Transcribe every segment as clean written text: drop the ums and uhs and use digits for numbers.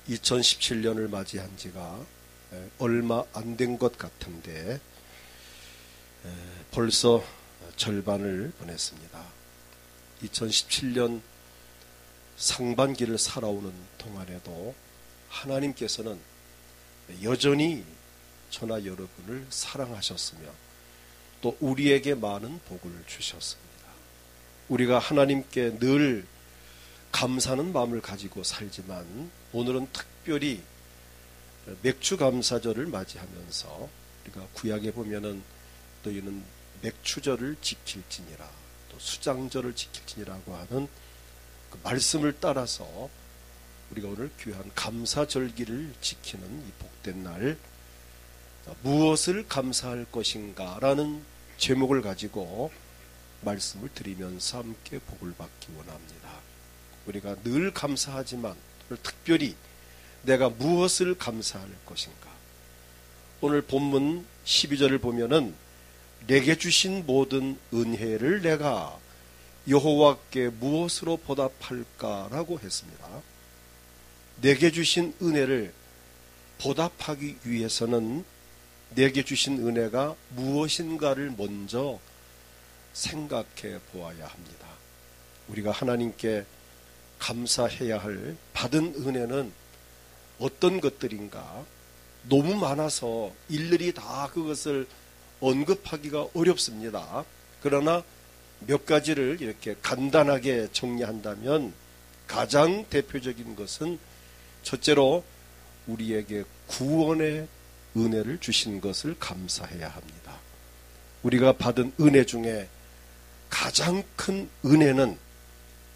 2017년을 맞이한 지가 얼마 안 된 것 같은데 벌써 절반을 보냈습니다. 2017년 상반기를 살아오는 동안에도 하나님께서는 여전히 저나 여러분을 사랑하셨으며 또 우리에게 많은 복을 주셨습니다. 우리가 하나님께 늘 감사하는 마음을 가지고 살지만 오늘은 특별히 맥주 감사절을 맞이하면서 우리가 구약에 보면은 너희는 맥주절을 지킬지니라 또 수장절을 지킬지니라고 하는 그 말씀을 따라서 우리가 오늘 귀한 감사절기를 지키는 이 복된 날 무엇을 감사할 것인가 라는 제목을 가지고 말씀을 드리면서 함께 복을 받기 원합니다. 우리가 늘 감사하지만 오늘 특별히 내가 무엇을 감사할 것인가. 오늘 본문 12절을 보면은 내게 주신 모든 은혜를 내가 여호와께 무엇으로 보답할까라고 했습니다. 내게 주신 은혜를 보답하기 위해서는 내게 주신 은혜가 무엇인가를 먼저 생각해 보아야 합니다. 우리가 하나님께 감사해야 할 받은 은혜는 어떤 것들인가? 너무 많아서 일일이 다 그것을 언급하기가 어렵습니다. 그러나 몇 가지를 이렇게 간단하게 정리한다면 가장 대표적인 것은 첫째로 우리에게 구원의 은혜를 주신 것을 감사해야 합니다. 우리가 받은 은혜 중에 가장 큰 은혜는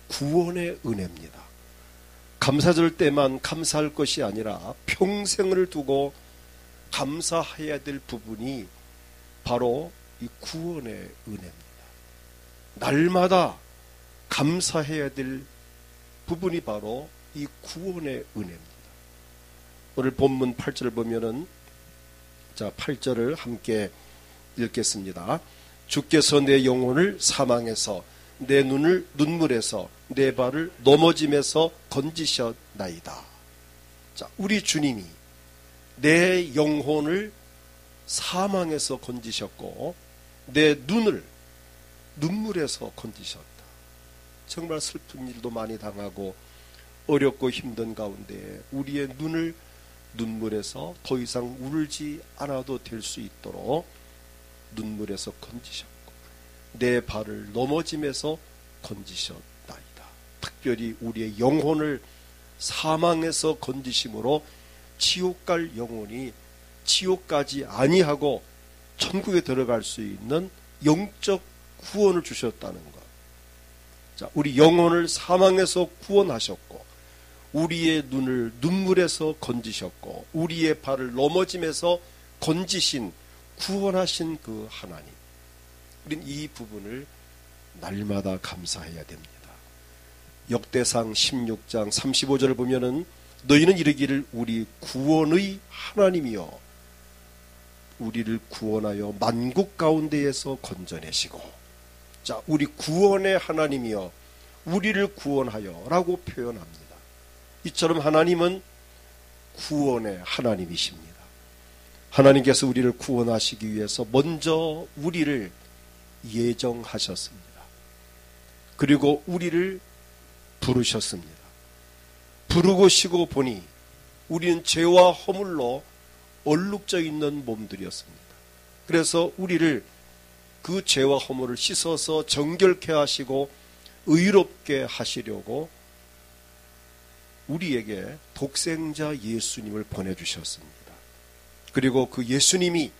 구원의 은혜입니다. 감사절 때만 감사할 것이 아니라 평생을 두고 감사해야 될 부분이 바로 이 구원의 은혜입니다. 날마다 감사해야 될 부분이 바로 이 구원의 은혜입니다. 오늘 본문 8절을 보면은 8절을 함께 읽겠습니다. 주께서 내 영혼을 사망에서 내 눈을 눈물에서 내 발을 넘어짐에서 건지셨나이다. 우리 주님이 내 영혼을 사망에서 건지셨고 내 눈을 눈물에서 건지셨다. 정말 슬픈 일도 많이 당하고 어렵고 힘든 가운데 우리의 눈을 눈물에서 더 이상 울지 않아도 될 수 있도록 눈물에서 건지셨고 내 발을 넘어짐에서 건지셨나이다. 특별히 우리의 영혼을 사망에서 건지심으로 지옥 갈 영혼이 지옥 가지 아니하고 천국에 들어갈 수 있는 영적 구원을 주셨다는 것. 우리 영혼을 사망에서 구원하셨고 우리의 눈을 눈물에서 건지셨고 우리의 발을 넘어짐에서 건지신 구원하신 그 하나님. 우린 이 부분을 날마다 감사해야 됩니다. 역대상 16장 35절을 보면은 너희는 이르기를 우리 구원의 하나님이여 우리를 구원하여 만국 가운데에서 건져내시고 우리 구원의 하나님이여 우리를 구원하여 라고 표현합니다. 이처럼 하나님은 구원의 하나님이십니다. 하나님께서 우리를 구원하시기 위해서 먼저 우리를 예정하셨습니다. 그리고 우리를 부르셨습니다. 부르고 쉬고 보니 우리는 죄와 허물로 얼룩져 있는 몸들이었습니다. 그래서 우리를 그 죄와 허물을 씻어서 정결케 하시고 의롭게 하시려고 우리에게 독생자 예수님을 보내주셨습니다. 그리고 그 예수님이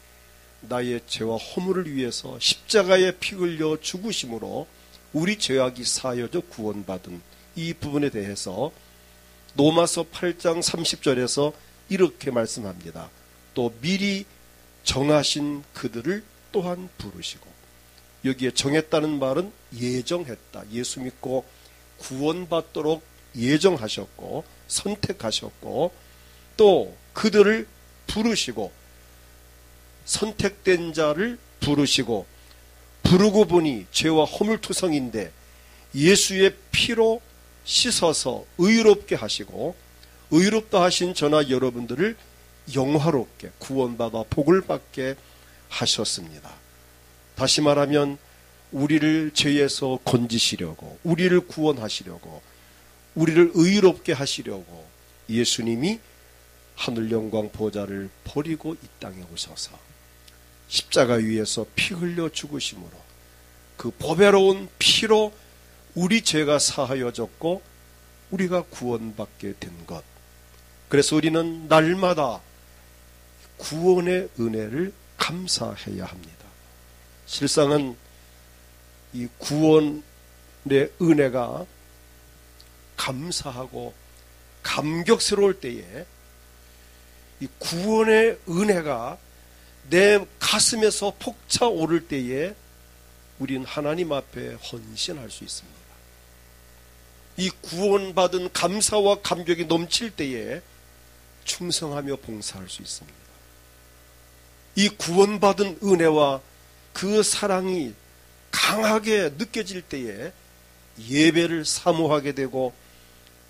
나의 죄와 허물을 위해서 십자가에 피 흘려 죽으심으로 우리 죄악이 사여져 구원받은 이 부분에 대해서 로마서 8장 30절에서 이렇게 말씀합니다. 또 미리 정하신 그들을 또한 부르시고, 여기에 정했다는 말은 예정했다. 예수 믿고 구원받도록 예정하셨고 선택하셨고 또 그들을 부르시고 선택된 자를 부르시고 부르고 보니 죄와 허물투성인데 예수의 피로 씻어서 의롭게 하시고 의롭다 하신 저나 여러분들을 영화롭게 구원받아 복을 받게 하셨습니다. 다시 말하면 우리를 죄에서 건지시려고, 우리를 구원하시려고, 우리를 의롭게 하시려고 예수님이 하늘 영광 보좌를 버리고 이 땅에 오셔서 십자가 위에서 피 흘려 죽으심으로 그 보배로운 피로 우리 죄가 사하여졌고 우리가 구원받게 된 것. 그래서 우리는 날마다 구원의 은혜를 감사해야 합니다. 실상은 이 구원의 은혜가 감사하고 감격스러울 때에 이 구원의 은혜가 내 가슴에서 폭차오를 때에 우리는 하나님 앞에 헌신할 수 있습니다. 이 구원받은 감사와 감격이 넘칠 때에 충성하며 봉사할 수 있습니다. 이 구원받은 은혜와 그 사랑이 강하게 느껴질 때에 예배를 사모하게 되고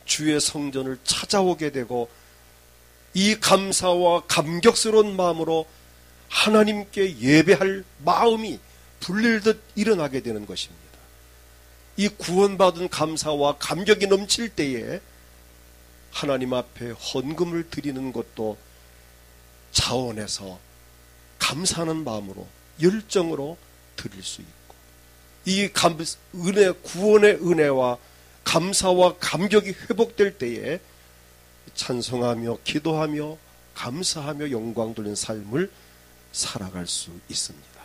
주의 성전을 찾아오게 되고 이 감사와 감격스러운 마음으로 하나님께 예배할 마음이 불릴듯 일어나게 되는 것입니다. 이 구원받은 감사와 감격이 넘칠 때에 하나님 앞에 헌금을 드리는 것도 자원해서 감사하는 마음으로 열정으로 드릴 수 있고, 이 구원의 은혜와 감사와 감격이 회복될 때에 찬송하며 기도하며 감사하며 영광 돌리는 삶을 살아갈 수 있습니다.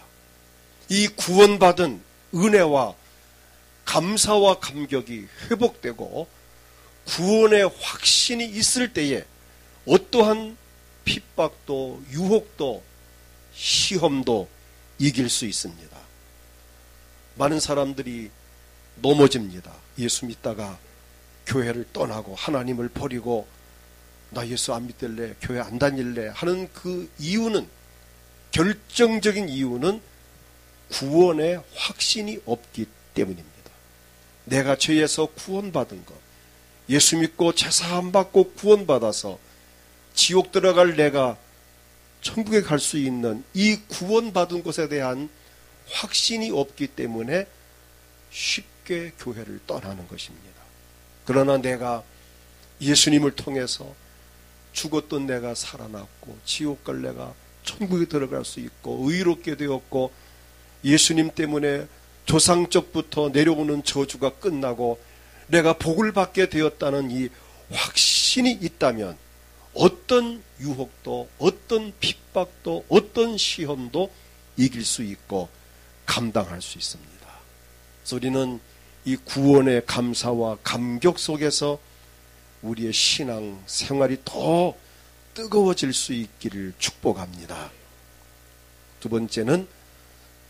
이 구원받은 은혜와 감사와 감격이 회복되고 구원의 확신이 있을 때에 어떠한 핍박도 유혹도 시험도 이길 수 있습니다. 많은 사람들이 넘어집니다. 예수 믿다가 교회를 떠나고 하나님을 버리고 나 예수 안 믿을래, 교회 안 다닐래 하는 그 이유는, 결정적인 이유는 구원의 확신이 없기 때문입니다. 내가 죄에서 구원받은 것, 예수 믿고 제사함 받고 구원받아서 지옥 들어갈 내가 천국에 갈 수 있는 이 구원받은 것에 대한 확신이 없기 때문에 쉽게 교회를 떠나는 것입니다. 그러나 내가 예수님을 통해서 죽었던 내가 살아났고 지옥 갈 내가 천국에 들어갈 수 있고 의롭게 되었고 예수님 때문에 조상적부터 내려오는 저주가 끝나고 내가 복을 받게 되었다는 이 확신이 있다면 어떤 유혹도 어떤 핍박도 어떤 시험도 이길 수 있고 감당할 수 있습니다. 그래서 우리는 이 구원의 감사와 감격 속에서 우리의 신앙 생활이 더 뜨거워질 수 있기를 축복합니다. 두 번째는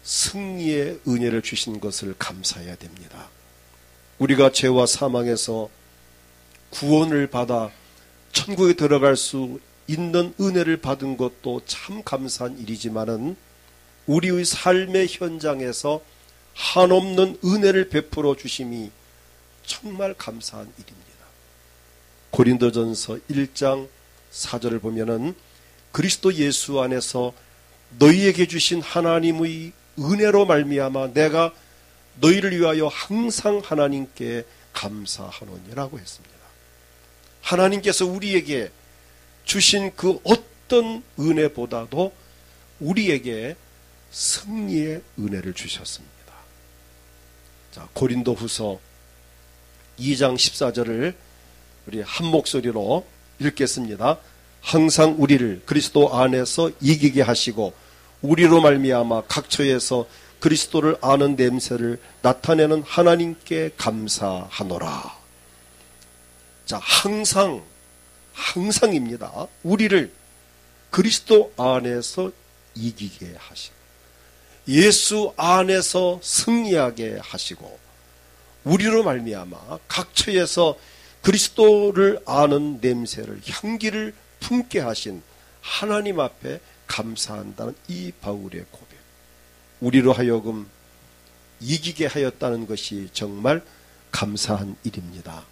승리의 은혜를 주신 것을 감사해야 됩니다. 우리가 죄와 사망에서 구원을 받아 천국에 들어갈 수 있는 은혜를 받은 것도 참 감사한 일이지만은 우리의 삶의 현장에서 한없는 은혜를 베풀어 주심이 정말 감사한 일입니다. 고린도전서 1장 4절을 보면은 그리스도 예수 안에서 너희에게 주신 하나님의 은혜로 말미암아 내가 너희를 위하여 항상 하나님께 감사하노니라고 했습니다. 하나님께서 우리에게 주신 그 어떤 은혜보다도 우리에게 승리의 은혜를 주셨습니다. 자, 고린도후서 2장 14절을 우리 한 목소리로 읽겠습니다. 항상 우리를 그리스도 안에서 이기게 하시고 우리로 말미암아 각처에서 그리스도를 아는 냄새를 나타내는 하나님께 감사하노라. 자, 항상입니다. 우리를 그리스도 안에서 이기게 하시고 예수 안에서 승리하게 하시고 우리로 말미암아 각처에서 그리스도를 아는 냄새를 향기를 품게 하신 하나님 앞에 감사한다는 이 바울의 고백. 우리로 하여금 이기게 하였다는 것이 정말 감사한 일입니다.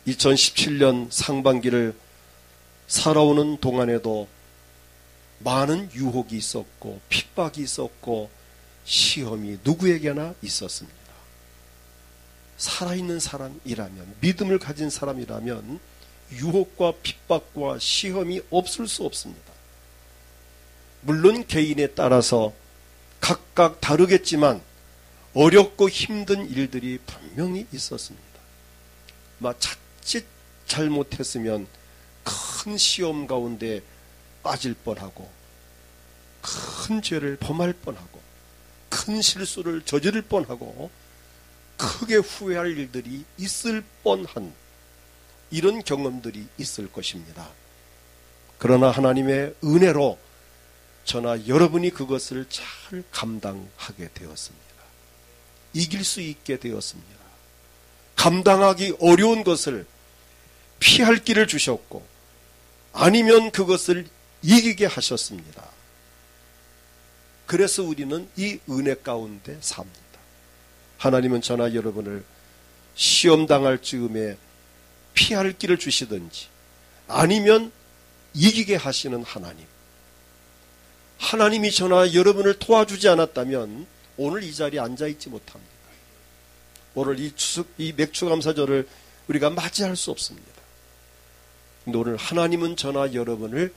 2017년 상반기를 살아오는 동안에도 많은 유혹이 있었고 핍박이 있었고 시험이 누구에게나 있었습니다. 살아있는 사람이라면, 믿음을 가진 사람이라면 유혹과 핍박과 시험이 없을 수 없습니다. 물론 개인에 따라서 각각 다르겠지만 어렵고 힘든 일들이 분명히 있었습니다. 자칫 잘못했으면 큰 시험 가운데 빠질 뻔하고 큰 죄를 범할 뻔하고 큰 실수를 저지를 뻔하고 크게 후회할 일들이 있을 뻔한 이런 경험들이 있을 것입니다. 그러나 하나님의 은혜로 저나 여러분이 그것을 잘 감당하게 되었습니다. 이길 수 있게 되었습니다. 감당하기 어려운 것을 피할 길을 주셨고 아니면 그것을 이기게 하셨습니다. 그래서 우리는 이 은혜 가운데 삽니다. 하나님은 저나 여러분을 시험 당할 즈음에 피할 길을 주시든지 아니면 이기게 하시는 하나님. 하나님이 저나 여러분을 도와주지 않았다면 오늘 이 자리에 앉아있지 못합니다. 오늘 이 맥주감사절을 우리가 맞이할 수 없습니다. 근데 오늘 하나님은 저나 여러분을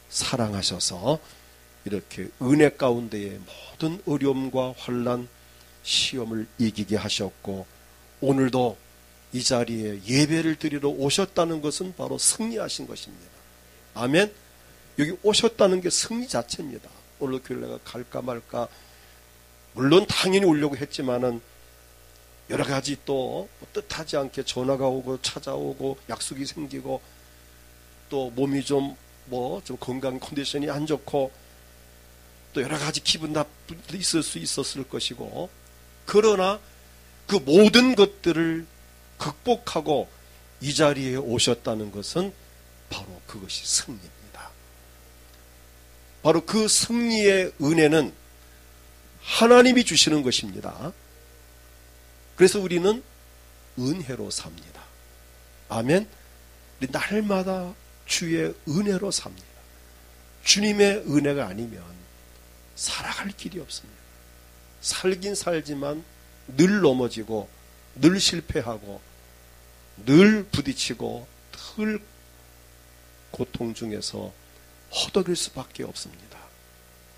사랑하셔서 이렇게 은혜 가운데의 모든 어려움과 환난, 시험을 이기게 하셨고 오늘도 이 자리에 예배를 드리러 오셨다는 것은 바로 승리하신 것입니다. 아멘. 여기 오셨다는 게 승리 자체입니다. 오늘 교회 내가 갈까 말까 물론 당연히 오려고 했지만은 여러 가지 또 뜻하지 않게 전화가 오고 찾아오고 약속이 생기고 또 몸이 좀 건강 컨디션이 안 좋고 또 여러 가지 기분 나쁜 일이 있을 수 있었을 것이고 그러나 그 모든 것들을 극복하고 이 자리에 오셨다는 것은 바로 그것이 승리입니다. 바로 그 승리의 은혜는 하나님이 주시는 것입니다. 그래서 우리는 은혜로 삽니다. 아멘. 우리 날마다 주의 은혜로 삽니다. 주님의 은혜가 아니면 살아갈 길이 없습니다. 살긴 살지만 늘 넘어지고 늘 실패하고 늘 부딪히고 늘 고통 중에서 허덕일 수밖에 없습니다.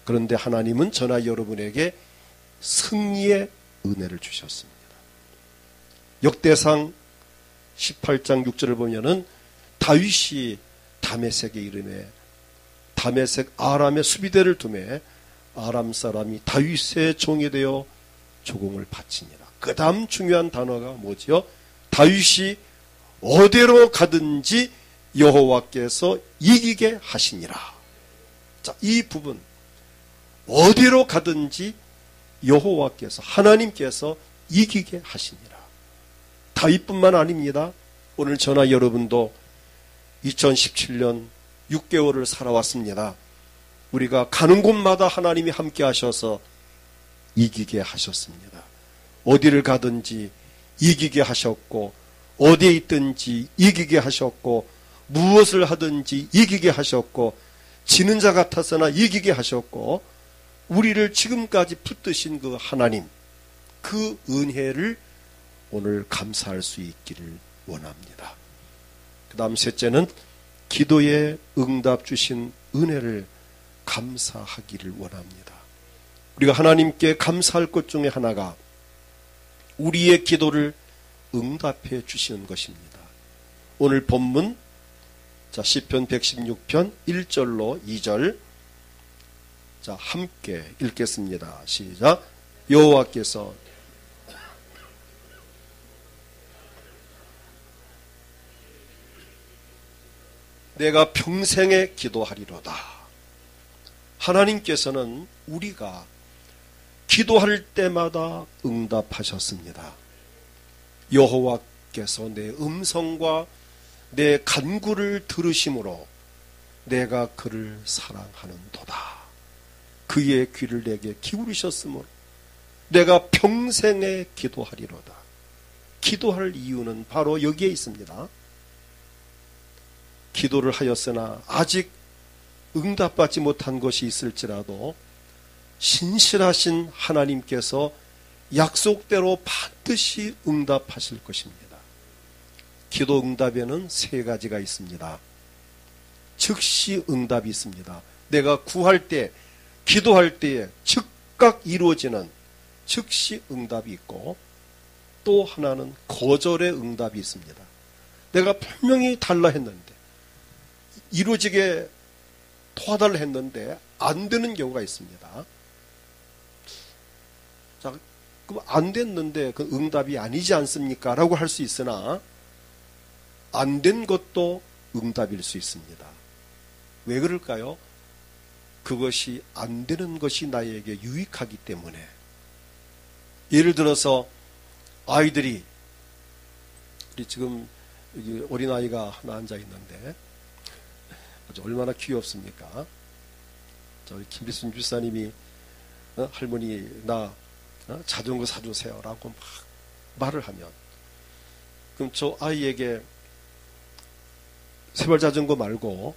그런데 하나님은 저나 여러분에게 승리의 은혜를 주셨습니다. 역대상 18장 6절을 보면은 다윗이 다메섹에 이르매 다메섹 아람의 수비대를 두매 아람 사람이 다윗의 종이 되어 조공을 바치니라. 그 다음 중요한 단어가 뭐지요? 다윗이 어디로 가든지 여호와께서 이기게 하시니라. 자, 이 부분 어디로 가든지 여호와께서 하나님께서 이기게 하시니라. 다윗뿐만 아닙니다. 오늘 저나 여러분도 2017년 6개월을 살아왔습니다. 우리가 가는 곳마다 하나님이 함께 하셔서 이기게 하셨습니다. 어디를 가든지 이기게 하셨고 어디에 있든지 이기게 하셨고 무엇을 하든지 이기게 하셨고 지는 자 같아서나 이기게 하셨고 우리를 지금까지 붙드신 그 하나님 그 은혜를 오늘 감사할 수 있기를 원합니다. 그 다음 셋째는 기도에 응답 주신 은혜를 감사하기를 원합니다. 우리가 하나님께 감사할 것 중에 하나가 우리의 기도를 응답해 주시는 것입니다. 오늘 본문 시편 116편 1절로 2절 함께 읽겠습니다. 시작. 여호와께서 내가 평생에 기도하리로다. 하나님께서는 우리가 기도할 때마다 응답하셨습니다. 여호와께서 내 음성과 내 간구를 들으심으로 내가 그를 사랑하는도다. 그의 귀를 내게 기울이셨으므로 내가 평생에 기도하리로다. 기도할 이유는 바로 여기에 있습니다. 기도를 하였으나 아직 응답받지 못한 것이 있을지라도 신실하신 하나님께서 약속대로 반드시 응답하실 것입니다. 기도 응답에는 세 가지가 있습니다. 즉시 응답이 있습니다. 내가 구할 때, 기도할 때에 즉각 이루어지는 즉시 응답이 있고, 또 하나는 거절의 응답이 있습니다. 내가 분명히 달라 했는데, 이루어지게 도와달라 했는데 안 되는 경우가 있습니다. 자, 그럼 안 됐는데 그 응답이 아니지 않습니까? 라고 할 수 있으나 안 된 것도 응답일 수 있습니다. 왜 그럴까요? 그것이 안 되는 것이 나에게 유익하기 때문에. 예를 들어서 아이들이, 우리 지금 여기 어린아이가 하나 앉아 있는데 아주 얼마나 귀엽습니까? 저희 김비순 집사님이 할머니 나 자전거 사주세요 라고 막 말을 하면, 그럼 저 아이에게 세발 자전거 말고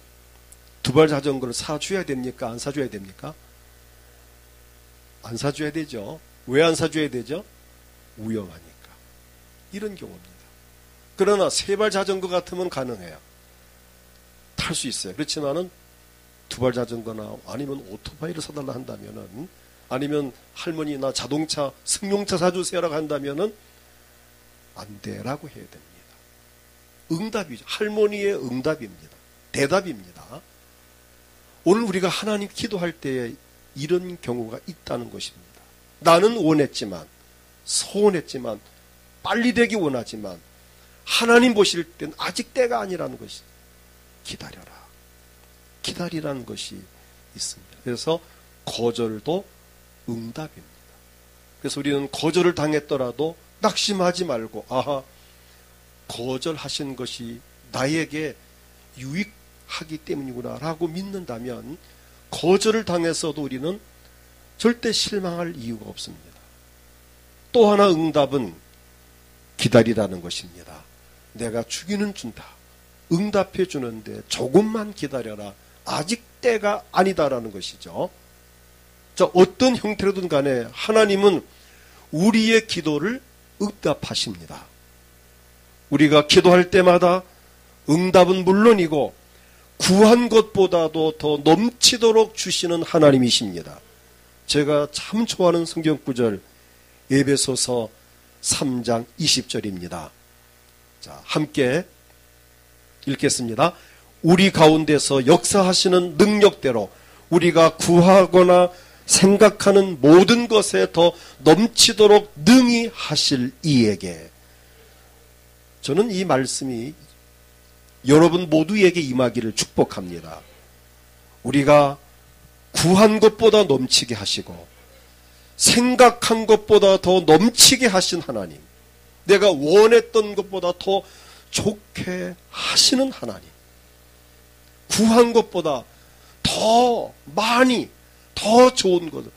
두발 자전거를 사줘야 됩니까? 안 사줘야 됩니까? 안 사줘야 되죠. 왜 안 사줘야 되죠? 위험하니까. 이런 경우입니다. 그러나 세발 자전거 같으면 가능해요. 탈 수 있어요. 그렇지만은 두발 자전거나 아니면 오토바이를 사달라 한다면은, 아니면 할머니 나 자동차 승용차 사주세요라고 한다면은 안 돼라고 해야 됩니다. 응답이죠. 할머니의 응답입니다. 대답입니다. 오늘 우리가 하나님 기도할 때에 이런 경우가 있다는 것입니다. 나는 원했지만, 소원했지만, 빨리 되기 원하지만 하나님 보실 땐 아직 때가 아니라는 것이, 기다려라. 기다리라는 것이 있습니다. 그래서 거절도 응답입니다. 그래서 우리는 거절을 당했더라도 낙심하지 말고, 아하, 거절하신 것이 나에게 유익하기 때문이구나 라고 믿는다면 거절을 당해서도 우리는 절대 실망할 이유가 없습니다. 또 하나 응답은 기다리라는 것입니다. 내가 주기는 준다. 응답해 주는데 조금만 기다려라. 아직 때가 아니다라는 것이죠. 자, 어떤 형태로든 간에 하나님은 우리의 기도를 응답하십니다. 우리가 기도할 때마다 응답은 물론이고 구한 것보다도 더 넘치도록 주시는 하나님이십니다. 제가 참 좋아하는 성경 구절, 에베소서 3장 20절입니다. 자, 함께 읽겠습니다. 우리 가운데서 역사하시는 능력대로 우리가 구하거나 생각하는 모든 것에 더 넘치도록 능히 하실 이에게. 저는 이 말씀이 여러분 모두에게 임하기를 축복합니다. 우리가 구한 것보다 넘치게 하시고 생각한 것보다 더 넘치게 하신 하나님, 내가 원했던 것보다 더 좋게 하시는 하나님, 구한 것보다 더 많이 더 좋은 것을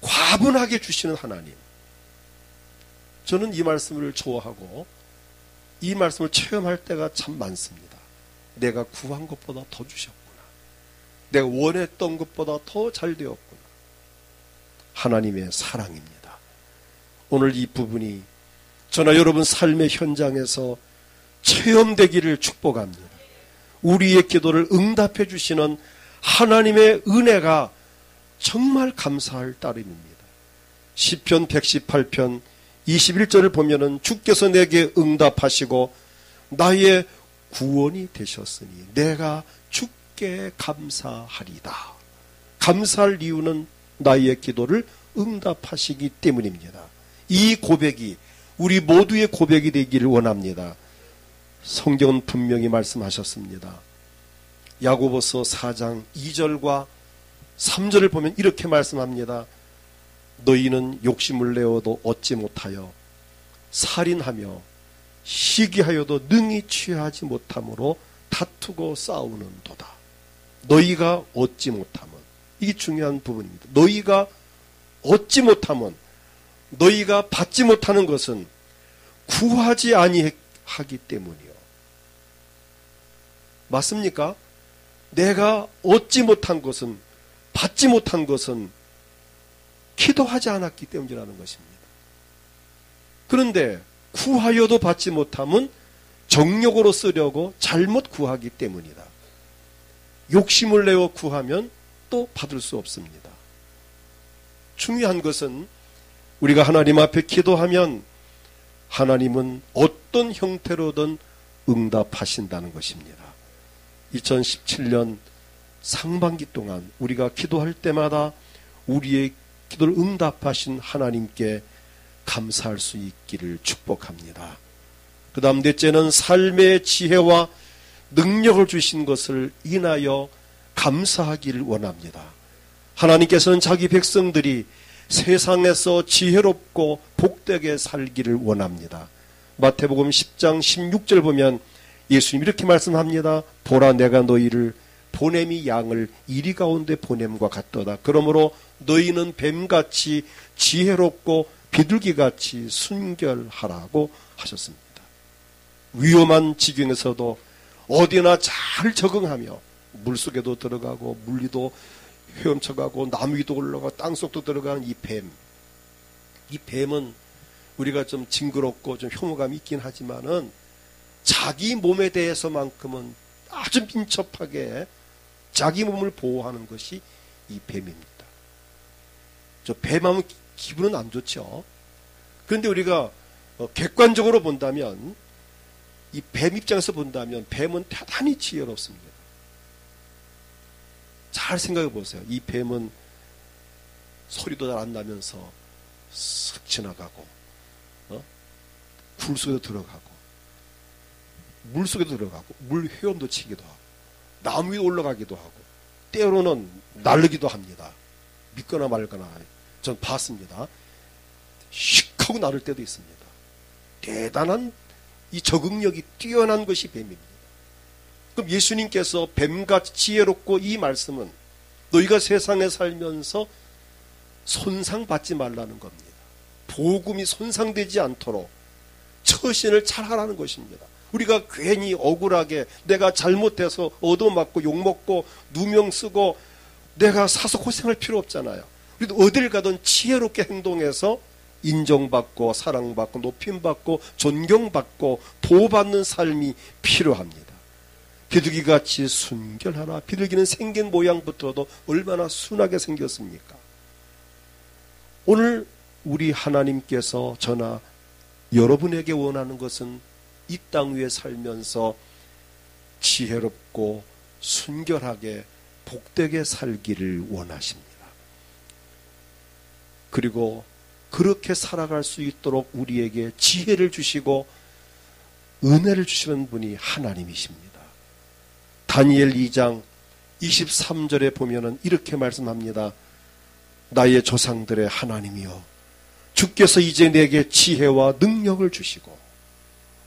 과분하게 주시는 하나님. 저는 이 말씀을 좋아하고 이 말씀을 체험할 때가 참 많습니다. 내가 구한 것보다 더 주셨구나. 내가 원했던 것보다 더 잘 되었구나. 하나님의 사랑입니다. 오늘 이 부분이 저나 여러분 삶의 현장에서 체험되기를 축복합니다. 우리의 기도를 응답해 주시는 하나님의 은혜가 정말 감사할 따름입니다. 시편 118편 21절을 보면은 주께서 내게 응답하시고 나의 구원이 되셨으니 내가 주께 감사하리다. 감사할 이유는 나의 기도를 응답하시기 때문입니다. 이 고백이 우리 모두의 고백이 되기를 원합니다. 성경은 분명히 말씀하셨습니다. 야고보서 4장 2절과 3절을 보면 이렇게 말씀합니다. 너희는 욕심을 내어도 얻지 못하여 살인하며 시기하여도 능히 취하지 못함으로 다투고 싸우는도다. 너희가 얻지 못하면, 이게 중요한 부분입니다. 너희가 얻지 못하면, 너희가 받지 못하는 것은 구하지 아니하기 때문이요. 맞습니까? 내가 얻지 못한 것은, 받지 못한 것은 기도하지 않았기 때문이라는 것입니다. 그런데 구하여도 받지 못함은 정욕으로 쓰려고 잘못 구하기 때문이다. 욕심을 내어 구하면 또 받을 수 없습니다. 중요한 것은 우리가 하나님 앞에 기도하면 하나님은 어떤 형태로든 응답하신다는 것입니다. 2017년 상반기 동안 우리가 기도할 때마다 우리의 기도를 응답하신 하나님께 감사할 수 있기를 축복합니다. 그 다음 넷째는 삶의 지혜와 능력을 주신 것을 인하여 감사하기를 원합니다. 하나님께서는 자기 백성들이 세상에서 지혜롭고 복되게 살기를 원합니다. 마태복음 10장 16절 보면 예수님 이렇게 말씀합니다. 보라, 내가 너희를 보냄이 양을 이리 가운데 보냄과 같도다. 그러므로 너희는 뱀같이 지혜롭고 비둘기같이 순결하라고 하셨습니다. 위험한 지경에서도 어디나 잘 적응하며 물속에도 들어가고 물리도 헤엄쳐가고 나무 위도 올라가고 땅속도 들어가는 이 뱀. 이 뱀은 우리가 좀 징그럽고 좀 혐오감이 있긴 하지만은 자기 몸에 대해서만큼은 아주 민첩하게 자기 몸을 보호하는 것이 이 뱀입니다. 저 뱀하면 기분은 안 좋죠. 그런데 우리가 객관적으로 본다면, 이 뱀 입장에서 본다면 뱀은 대단히 지혜롭습니다. 잘 생각해 보세요. 이 뱀은 소리도 잘 안 나면서 슥 지나가고, 굴 속에도 들어가고, 물 속에도 들어가고, 물 헤엄도 치기도 하고, 나무 위에 올라가기도 하고, 때로는 날르기도 합니다. 믿거나 말거나 전 봤습니다. 슉 하고 나를 때도 있습니다. 대단한 이 적응력이 뛰어난 것이 뱀입니다. 그럼 예수님께서 뱀같이 지혜롭고, 이 말씀은 너희가 세상에 살면서 손상받지 말라는 겁니다. 복음이 손상되지 않도록 처신을 잘하라는 것입니다. 우리가 괜히 억울하게 내가 잘못해서 얻어맞고 욕먹고 누명 쓰고 내가 사서 고생할 필요 없잖아요. 우리도 어딜 가든 지혜롭게 행동해서 인정받고 사랑받고 높임받고 존경받고 보호받는 삶이 필요합니다. 비둘기같이 순결하라. 비둘기는 생긴 모양부터도 얼마나 순하게 생겼습니까? 오늘 우리 하나님께서 저나 여러분에게 원하는 것은 이 땅 위에 살면서 지혜롭고 순결하게 복되게 살기를 원하십니다. 그리고 그렇게 살아갈 수 있도록 우리에게 지혜를 주시고 은혜를 주시는 분이 하나님이십니다. 다니엘 2장 23절에 보면은 이렇게 말씀합니다. 나의 조상들의 하나님이여, 주께서 이제 내게 지혜와 능력을 주시고,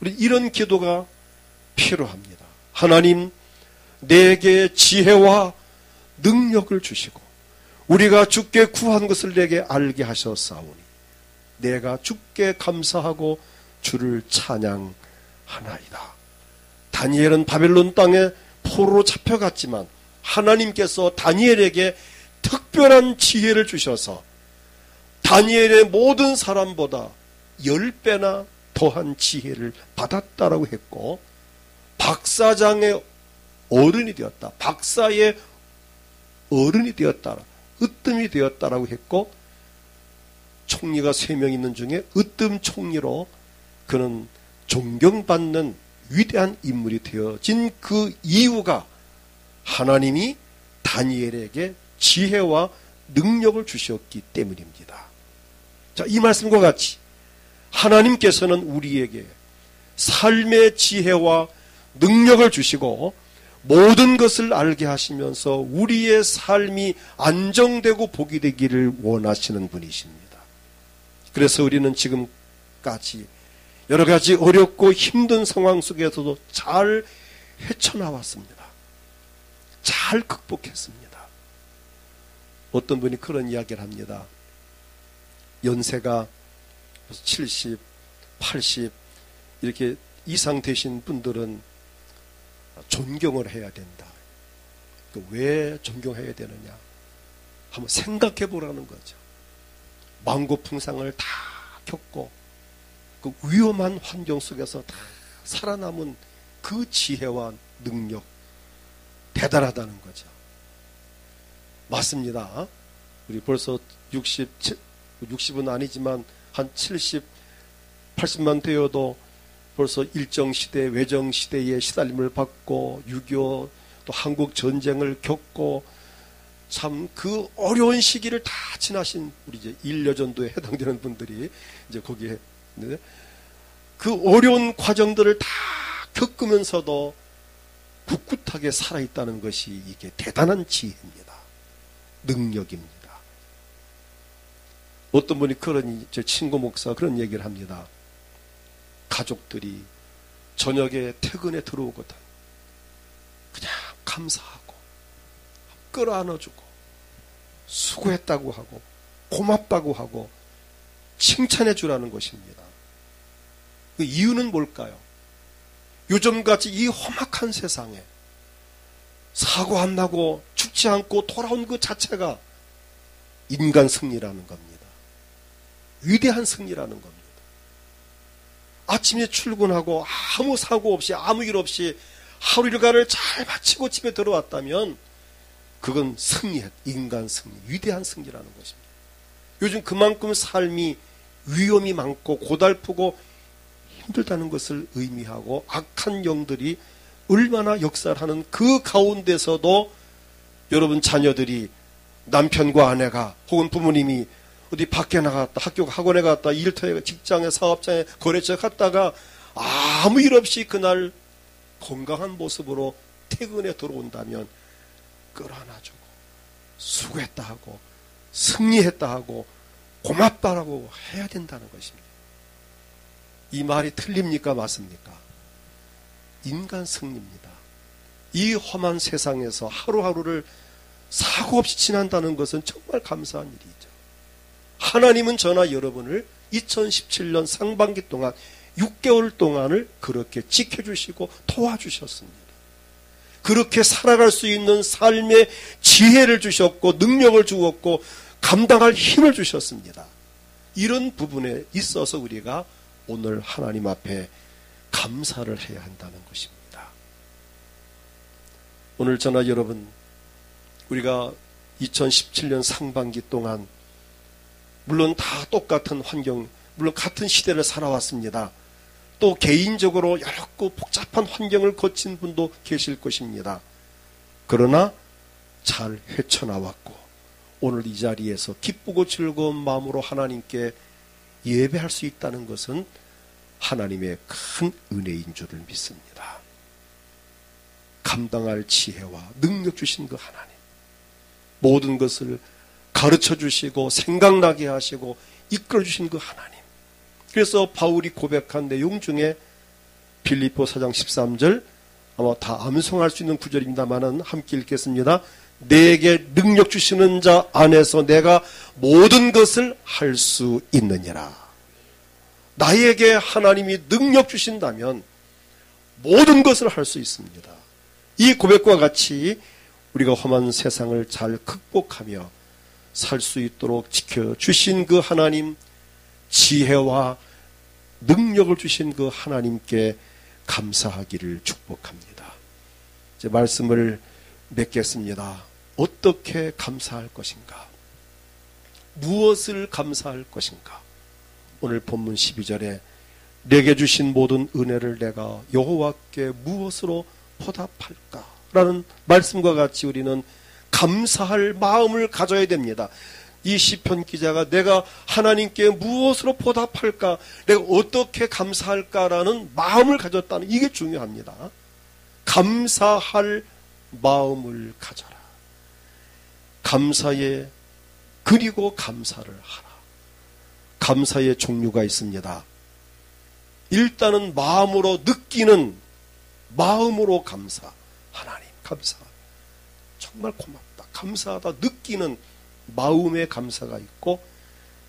우리 이런 기도가 필요합니다. 하나님, 내게 지혜와 능력을 주시고 우리가 주께 구한 것을 내게 알게 하셨사오니 내가 주께 감사하고 주를 찬양하나이다. 다니엘은 바벨론 땅에 포로로 잡혀갔지만 하나님께서 다니엘에게 특별한 지혜를 주셔서 다니엘의 모든 사람보다 10배나 더한 지혜를 받았다라고 했고, 박사장의 어른이 되었다, 박사의 어른이 되었다, 으뜸이 되었다라고 했고, 총리가 3명 있는 중에 으뜸 총리로 그는 존경받는 위대한 인물이 되어진 그 이유가 하나님이 다니엘에게 지혜와 능력을 주셨기 때문입니다. 자, 이 말씀과 같이 하나님께서는 우리에게 삶의 지혜와 능력을 주시고 모든 것을 알게 하시면서 우리의 삶이 안정되고 복이 되기를 원하시는 분이십니다. 그래서 우리는 지금까지 여러 가지 어렵고 힘든 상황 속에서도 잘 헤쳐나왔습니다. 잘 극복했습니다. 어떤 분이 그런 이야기를 합니다. 연세가 70, 80, 이렇게 이상 되신 분들은 존경을 해야 된다. 왜 존경해야 되느냐? 한번 생각해 보라는 거죠. 만고풍상을 다 겪고 그 위험한 환경 속에서 다 살아남은 그 지혜와 능력, 대단하다는 거죠. 맞습니다. 우리 벌써 60은 아니지만 한 70, 80만 되어도 벌써 일정시대, 외정시대에 시달림을 받고 6.25 또 한국 전쟁을 겪고 참 그 어려운 시기를 다 지나신 우리 이제 일여전도에 해당되는 분들이 이제 거기에 그 어려운 과정들을 다 겪으면서도 꿋꿋하게 살아있다는 것이 이게 대단한 지혜입니다. 능력입니다. 어떤 분이 그런 제 친구 목사 그런 얘기를 합니다. 가족들이 저녁에 퇴근에 들어오거든. 그냥 감사하고 끌어안아주고 수고했다고 하고 고맙다고 하고 칭찬해 주라는 것입니다. 그 이유는 뭘까요? 요즘같이 이 험악한 세상에 사고 안 나고 죽지 않고 돌아온 그 자체가 인간 승리라는 겁니다. 위대한 승리라는 겁니다. 아침에 출근하고 아무 사고 없이 아무 일 없이 하루 일과를 잘 마치고 집에 들어왔다면 그건 승리, 인간 승리, 위대한 승리라는 것입니다. 요즘 그만큼 삶이 위험이 많고 고달프고 힘들다는 것을 의미하고 악한 영들이 얼마나 역사를 하는 그 가운데서도 여러분 자녀들이 남편과 아내가 혹은 부모님이 어디 밖에 나갔다 학교 학원에 갔다 일터에 직장에 사업장에 거래처에 갔다가 아무 일 없이 그날 건강한 모습으로 퇴근에 들어온다면 끌어안아주고 수고했다 하고 승리했다 하고 고맙다라고 해야 된다는 것입니다. 이 말이 틀립니까? 맞습니까? 인간 승리입니다. 이 험한 세상에서 하루하루를 사고 없이 지난다는 것은 정말 감사한 일이죠. 하나님은 저나 여러분을 2017년 상반기 동안 6개월 동안을 그렇게 지켜주시고 도와주셨습니다. 그렇게 살아갈 수 있는 삶의 지혜를 주셨고 능력을 주었고 감당할 힘을 주셨습니다. 이런 부분에 있어서 우리가 오늘 하나님 앞에 감사를 해야 한다는 것입니다. 오늘 저나 여러분 우리가 2017년 상반기 동안 물론 다 똑같은 환경, 물론 같은 시대를 살아왔습니다. 또 개인적으로 어렵고 복잡한 환경을 거친 분도 계실 것입니다. 그러나 잘 헤쳐나왔고 오늘 이 자리에서 기쁘고 즐거운 마음으로 하나님께 예배할 수 있다는 것은 하나님의 큰 은혜인 줄을 믿습니다. 감당할 지혜와 능력 주신 그 하나님, 모든 것을 가르쳐 주시고 생각나게 하시고 이끌어 주신 그 하나님. 그래서 바울이 고백한 내용 중에 빌립보 4장 13절 아마 다 암송할 수 있는 구절입니다만은 함께 읽겠습니다. 내게 능력 주시는 자 안에서 내가 모든 것을 할 수 있느니라. 나에게 하나님이 능력 주신다면 모든 것을 할 수 있습니다. 이 고백과 같이 우리가 험한 세상을 잘 극복하며 살 수 있도록 지켜주신 그 하나님, 지혜와 능력을 주신 그 하나님께 감사하기를 축복합니다. 이제 말씀을 맺겠습니다. 어떻게 감사할 것인가? 무엇을 감사할 것인가? 오늘 본문 12절에 내게 주신 모든 은혜를 내가 여호와께 무엇으로 보답할까? 라는 말씀과 같이 우리는 감사할 마음을 가져야 됩니다. 이 시편 기자가 내가 하나님께 무엇으로 보답할까? 내가 어떻게 감사할까라는 마음을 가졌다는 이게 중요합니다. 감사할 마음을 가져라. 감사에 그리고 감사를 하라. 감사의 종류가 있습니다. 일단은 마음으로 느끼는 마음으로 감사. 하나님 감사. 정말 고맙다. 감사하다. 느끼는 마음의 감사가 있고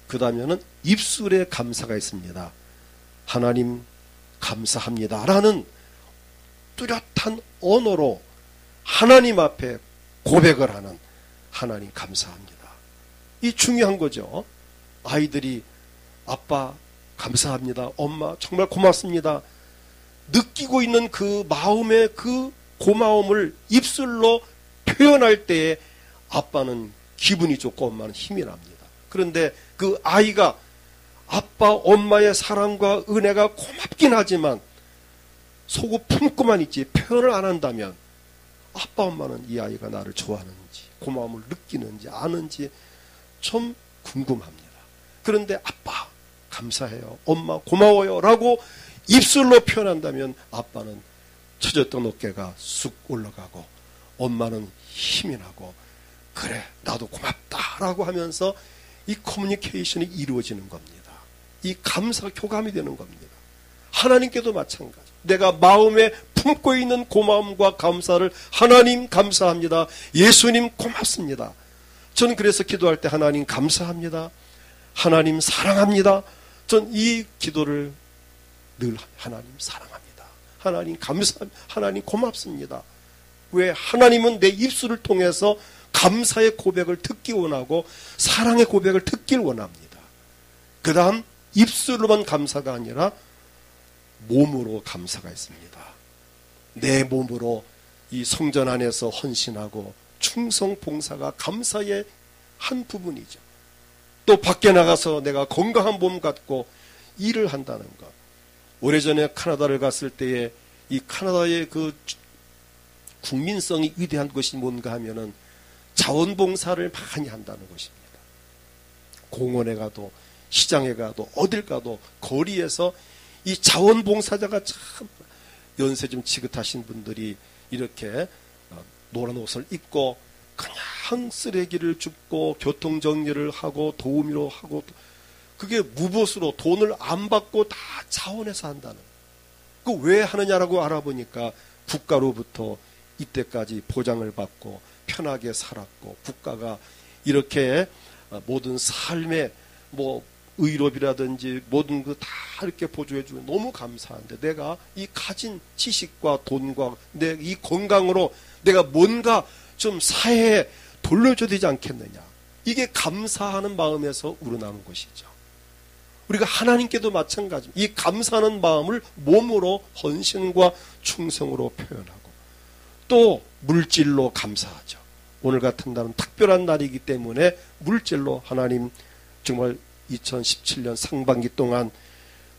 그 다음에는 입술의 감사가 있습니다. 하나님 감사합니다라는 뚜렷한 언어로 하나님 앞에 고백을 하는 하나님 감사합니다. 이 중요한 거죠. 아이들이 아빠 감사합니다. 엄마 정말 고맙습니다. 느끼고 있는 그 마음의 그 고마움을 입술로 표현할 때에 아빠는 기분이 좋고 엄마는 힘이 납니다. 그런데 그 아이가 아빠 엄마의 사랑과 은혜가 고맙긴 하지만 속으로 품고만 있지 표현을 안 한다면 아빠 엄마는 이 아이가 나를 좋아하는지 고마움을 느끼는지 아는지 좀 궁금합니다. 그런데 아빠 감사해요, 엄마 고마워요 라고 입술로 표현한다면 아빠는 처졌던 어깨가 쑥 올라가고 엄마는 힘이 나고 그래 나도 고맙다 라고 하면서 이 커뮤니케이션이 이루어지는 겁니다. 이 감사 교감이 되는 겁니다. 하나님께도 마찬가지. 내가 마음에 품고 있는 고마움과 감사를 하나님 감사합니다. 예수님 고맙습니다. 저는 그래서 기도할 때 하나님 감사합니다. 하나님 사랑합니다. 전 이 기도를 늘 하나님 사랑합니다. 하나님 감사합니다. 하나님 고맙습니다. 왜? 하나님은 내 입술을 통해서 감사의 고백을 듣기 원하고 사랑의 고백을 듣길 원합니다. 그 다음 입술로만 감사가 아니라 몸으로 감사가 있습니다. 내 몸으로 이 성전 안에서 헌신하고 충성 봉사가 감사의 한 부분이죠. 또 밖에 나가서 내가 건강한 몸 갖고 일을 한다는 것. 오래전에 카나다를 갔을 때에 이 카나다의 그 국민성이 위대한 것이 뭔가 하면은 자원봉사를 많이 한다는 것입니다. 공원에 가도 시장에 가도 어딜 가도 거리에서 이 자원봉사자가 참 연세 좀 지긋하신 분들이 이렇게 노란 옷을 입고 그냥 쓰레기를 줍고 교통정리를 하고 도우미로 하고 그게 무보수로 돈을 안 받고 다 자원해서 한다는 그 왜 하느냐라고 알아보니까 국가로부터 이때까지 보장을 받고 편하게 살았고 국가가 이렇게 모든 삶의 뭐 의료비라든지 모든 거 다 이렇게 보조해주고 너무 감사한데 내가 이 가진 지식과 돈과 내 이 건강으로 내가 뭔가 좀 사회에 돌려줘야 되지 않겠느냐. 이게 감사하는 마음에서 우러나는 것이죠. 우리가 하나님께도 마찬가지입니다. 이 감사하는 마음을 몸으로 헌신과 충성으로 표현하고 또 물질로 감사하죠. 오늘 같은 날은 특별한 날이기 때문에 물질로 하나님 정말 2017년 상반기 동안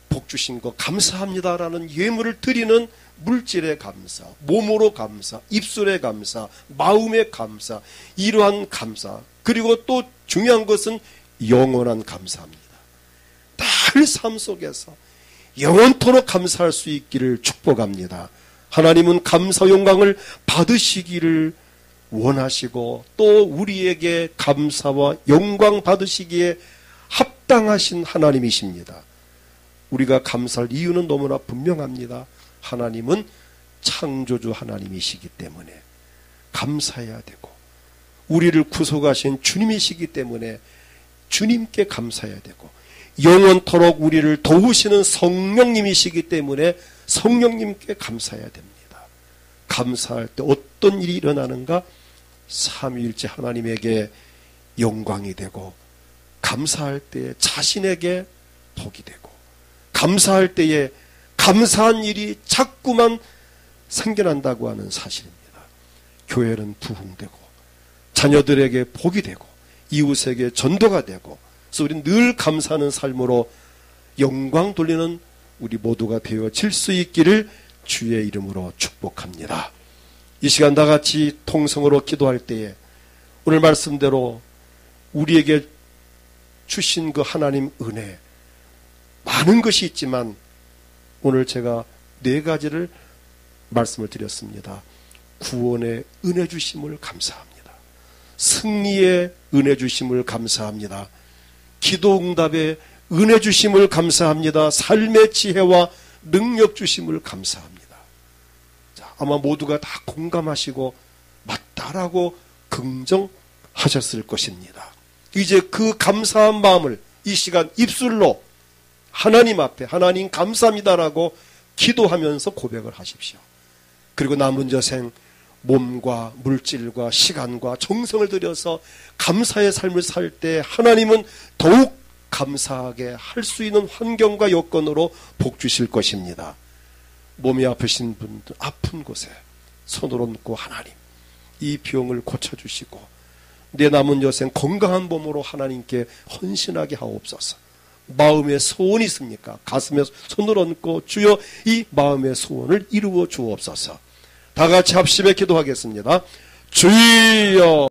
복 주신 거 감사합니다라는 예물을 드리는 물질의 감사, 몸으로 감사, 입술의 감사, 마음의 감사, 이러한 감사. 그리고 또 중요한 것은 영원한 감사입니다. 늘 삶 속에서 영원토록 감사할 수 있기를 축복합니다. 하나님은 감사 영광을 받으시기를 원하시고 또 우리에게 감사와 영광 받으시기에 합당하신 하나님이십니다. 우리가 감사할 이유는 너무나 분명합니다. 하나님은 창조주 하나님이시기 때문에 감사해야 되고 우리를 구속하신 주님이시기 때문에 주님께 감사해야 되고 영원토록 우리를 도우시는 성령님이시기 때문에 성령님께 감사해야 됩니다. 감사할 때 어떤 일이 일어나는가? 삼위일체 하나님에게 영광이 되고 감사할 때에 자신에게 복이 되고 감사할 때에 감사한 일이 자꾸만 생겨난다고 하는 사실입니다. 교회는 부흥되고 자녀들에게 복이 되고 이웃에게 전도가 되고 그래서 우리는 늘 감사하는 삶으로 영광 돌리는 우리 모두가 되어질 수 있기를 주의 이름으로 축복합니다. 이 시간 다 같이 통성으로 기도할 때에 오늘 말씀대로 우리에게 주신 그 하나님 은혜 많은 것이 있지만 오늘 제가 4가지를 말씀을 드렸습니다. 구원의 은혜 주심을 감사합니다. 승리의 은혜 주심을 감사합니다. 기도 응답의 은혜 주심을 감사합니다. 삶의 지혜와 능력 주심을 감사합니다. 자, 아마 모두가 다 공감하시고 맞다라고 긍정하셨을 것입니다. 이제 그 감사한 마음을 이 시간 입술로 하나님 앞에 하나님 감사합니다라고 기도하면서 고백을 하십시오. 그리고 남은 여생 몸과 물질과 시간과 정성을 들여서 감사의 삶을 살 때 하나님은 더욱 감사하게 할 수 있는 환경과 여건으로 복 주실 것입니다. 몸이 아프신 분들 아픈 곳에 손을 얹고 하나님 이 병을 고쳐주시고 내 남은 여생 건강한 몸으로 하나님께 헌신하게 하옵소서. 마음의 소원이 있습니까? 가슴에 손을 얹고 주여 이 마음의 소원을 이루어 주옵소서. 다 같이 합심해 기도하겠습니다. 주여